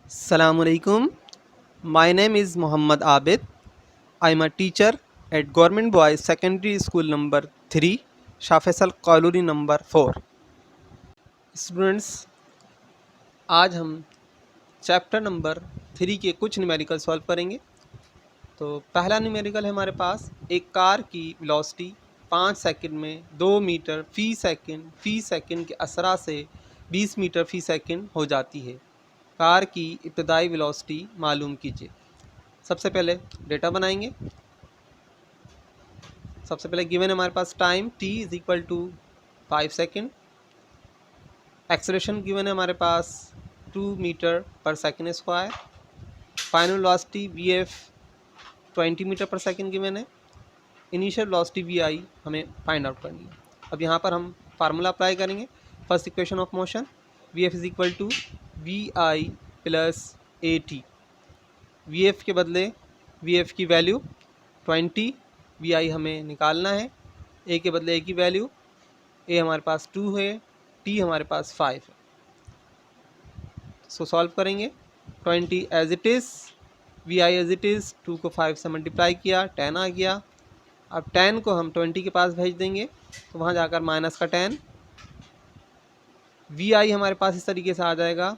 Assalamualaikum. My name is Muhammad Abid. I am a teacher at Government Boys Secondary School number 3, Shah Faisal Colony number 4. Students, आज हम chapter number 3 के कुछ numerical solve करेंगे। तो पहला numerical है हमारे पास, एक कार की वेलोसिटी 5 सेकंड में 2 मीटर फी सेकंड के असरा से 20 मीटर फी सेकंड हो जाती है। कार की इब्तदाई वेलोसिटी मालूम कीजिए। सबसे पहले डेटा बनाएंगे। सबसे पहले गिवन है हमारे पास time t is equal to 5 second. Acceleration given है हमारे पास 2 metre per second square. Final velocity vf 20 metre per second given है। इनिशियल वेलोसिटी vi हमें फाइंड आउट करनी है। अब यहाँ पर हम फार्मूला अप्लाई करेंगे। First equation of motion, vf is equal to vi plus at। vf के बदले vf की वैल्यू 20, vi हमें निकालना है। a के बदले a की वैल्यू, a हमारे पास 2 है, t हमारे पास 5 है। सो सॉल्व करेंगे। 20 as it is, vi as it is, 2 को 5 से मल्टीप्लाई किया, 10 आ गया। अब 10 को हम 20 के पास भेज देंगे तो वहाँ जाकर माइनस का 10, vi हमारे पास इस तरीके से आ जाएगा।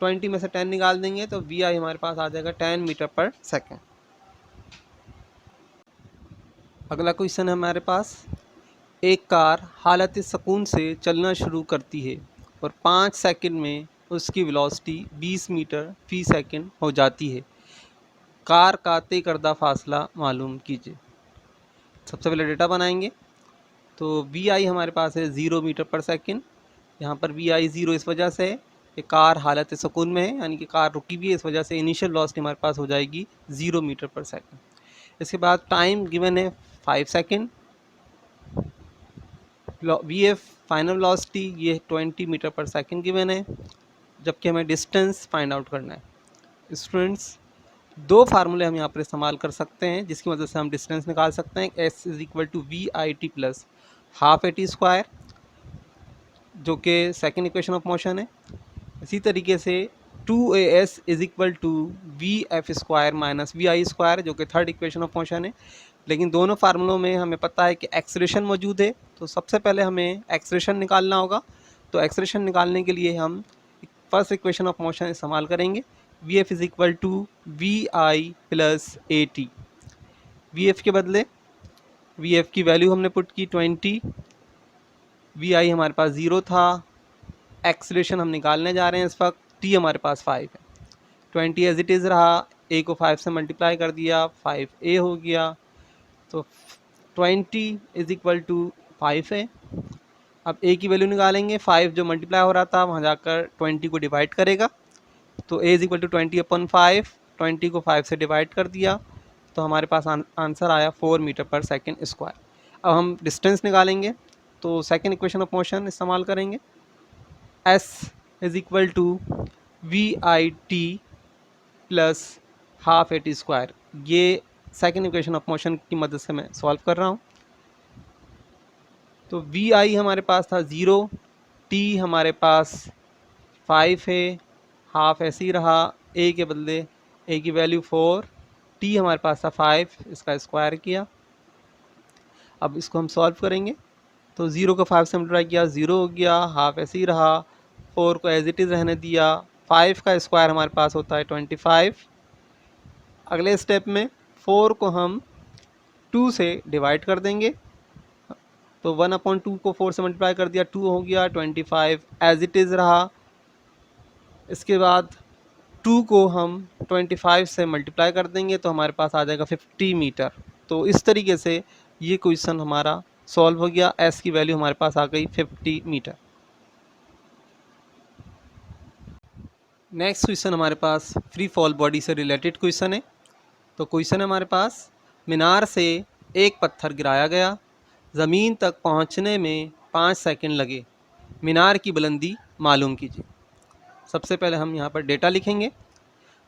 20 में से 10 निकाल देंगे तो vi हमारे पास आ जाएगा 10 मीटर पर सेकेंड। अगला क्वेश्चन है हमारे पास, एक कार हालत सुकून से चलना शुरू करती है और 5 सेकंड में उसकी वेलोसिटी 20 मीटर फी सेकंड हो जाती है। कार का तय करदा फासला मालूम कीजिए। सबसे पहले डेटा बनाएंगे। तो vi हमारे पास है 0 मीटर पर सेकंड। यहाँ पर vi 0 इस वजह से है कि कार हालत सुकून में है, यानी कि कार रुकी भी है, इस वजह से इनिशियल वेलोसिटी हमारे पास हो जाएगी 0 मीटर पर सेकंड। इसके बाद टाइम गिवन है 5 सेकंड। vf फाइनल वेलोसिटी ये 20 मीटर पर सेकंड गिवन है, जबकि हमें डिस्टेंस फाइंड आउट करना है। स्टूडेंट्स, दो फार्मूले हम यहाँ पर इस्तेमाल कर सकते हैं जिसकी मदद से हम डिस्टेंस निकाल सकते हैं। s is equal to V I T plus half A T square, जो कि सेकेंड इक्वेशन ऑफ मोशन है। इसी तरीके से 2as is equal to V F square minus V I square, जो कि थर्ड इक्वेशन ऑफ मोशन है। लेकिन दोनों फार्मूलों में हमें पता है कि एक्सेलरेशन मौजूद है, तो सबसे पहले हमें एक्सेलरेशन निकालना होगा। तो एक्सेलरेशन निकालने के लिए हम फर्स्ट इक्वेशन ऑफ मोशन इस्तेमाल करेंगे। V F is equal to V I plus A T. V F के बदले वी एफ की वैल्यू हमने पुट की 20, वी आई हमारे पास 0 था। एक्सेलरेशन हम निकालने जा रहे हैं इस वक्त, टी हमारे पास 5 है। 20 एज इट इज़ रहा, ए को 5 से मल्टीप्लाई कर दिया, 5a हो गया। तो 20 इज इक्वल टू 5 है। अब a की वैल्यू निकालेंगे। 5 जो मल्टीप्लाई हो रहा था वहाँ जाकर 20 को डिवाइड करेगा, तो a इज इक्वल टू 20/5। 20 को 5 से डिवाइड कर दिया तो हमारे पास आंसर आया 4 मीटर पर सेकेंड स्क्वायर। अब हम डिस्टेंस निकालेंगे, तो सेकेंड इक्वेशन ऑफ मोशन इस्तेमाल करेंगे। s is equal to V I T plus half A T square. ये सेकेंड इक्वेशन ऑफ मोशन की मदद से मैं सॉल्व कर रहा हूँ। तो वी आई हमारे पास था 0, टी हमारे पास 5 है, हाफ ऐसे ही रहा, ए के बदले ए की वैल्यू 4, टी हमारे पास था 5, इसका स्क्वायर किया। अब इसको हम सॉल्व करेंगे। तो 0 को 5 से मल्टीप्लाई किया, 0 हो गया, हाफ ऐसे ही रहा, 4 को एज इट इज़ रहने दिया, 5 का स्क्वायर हमारे पास होता है 25। अगले स्टेप में 4 को हम 2 से डिवाइड कर देंगे, तो 1/2 को 4 से मल्टीप्लाई कर दिया, 2 हो गया, 25 एज इट इज़ रहा। इसके बाद 2 को हम 25 से मल्टीप्लाई कर देंगे तो हमारे पास आ जाएगा 50 मीटर। तो इस तरीके से ये क्वेश्चन हमारा सॉल्व हो गया। एस की वैल्यू हमारे पास आ गई 50 मीटर। नेक्स्ट क्वेश्चन हमारे पास फ्री फॉल बॉडी से रिलेटेड क्वेश्चन है। तो क्वेश्चन है हमारे पास, मीनार से एक पत्थर गिराया गया, ज़मीन तक पहुंचने में 5 सेकंड लगे, मीनार की बुलंदी मालूम कीजिए। सबसे पहले हम यहाँ पर डेटा लिखेंगे।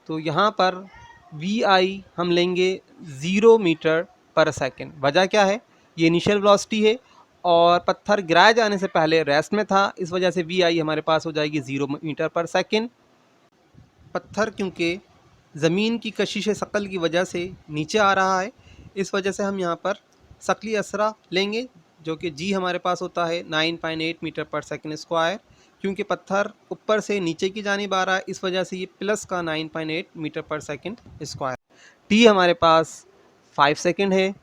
तो यहाँ पर वी आई हम लेंगे 0 मीटर पर सेकंड। वजह क्या है, ये इनिशियल वेलोसिटी है और पत्थर गिराए जाने से पहले रेस्ट में था, इस वजह से वी आई हमारे पास हो जाएगी 0 मीटर पर सेकंड। पत्थर क्योंकि ज़मीन की कशिश शकल की वजह से नीचे आ रहा है, इस वजह से हम यहाँ पर शकली असरा लेंगे, जो कि जी हमारे पास होता है 9.8 मीटर पर सेकंड स्क्वायर। क्योंकि पत्थर ऊपर से नीचे की जानिब आ रहा है, इस वजह से ये प्लस का 9.8 मीटर पर सेकंड स्क्वायर। टी हमारे पास 5 सेकंड है,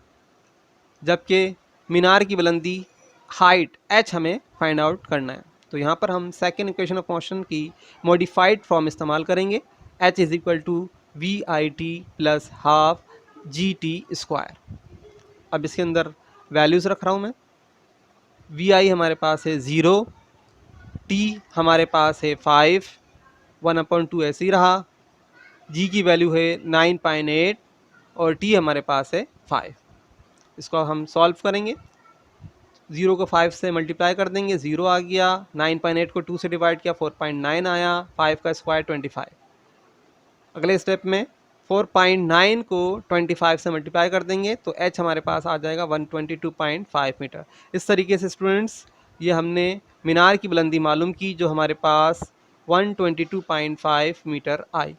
जबकि मीनार की बुलंदी हाइट एच हमें फाइंड आउट करना है। तो यहाँ पर हम सेकंड इक्वेशन ऑफ मोशन की मॉडिफाइड फॉर्म इस्तेमाल करेंगे, H is equal to V I T plus half G T square. अब इसके अंदर वैल्यूज़ रख रहा हूँ मैं। वी आई हमारे पास है 0, टी हमारे पास है 5, 1/2 ऐसे ही रहा, जी की वैल्यू है 9.8 और टी हमारे पास है 5। इसको हम सॉल्व करेंगे, 0 को 5 से मल्टीप्लाई कर देंगे, 0 आ गया, 9.8 को 2 से डिवाइड किया 4.9 आया, 5 का स्क्वायर 25। अगले स्टेप में 4.9 को 25 से मल्टीप्लाई कर देंगे तो h हमारे पास आ जाएगा 122.5 मीटर। इस तरीके से स्टूडेंट्स ये हमने मीनार की बुलंदी मालूम की, जो हमारे पास 122.5 मीटर आई।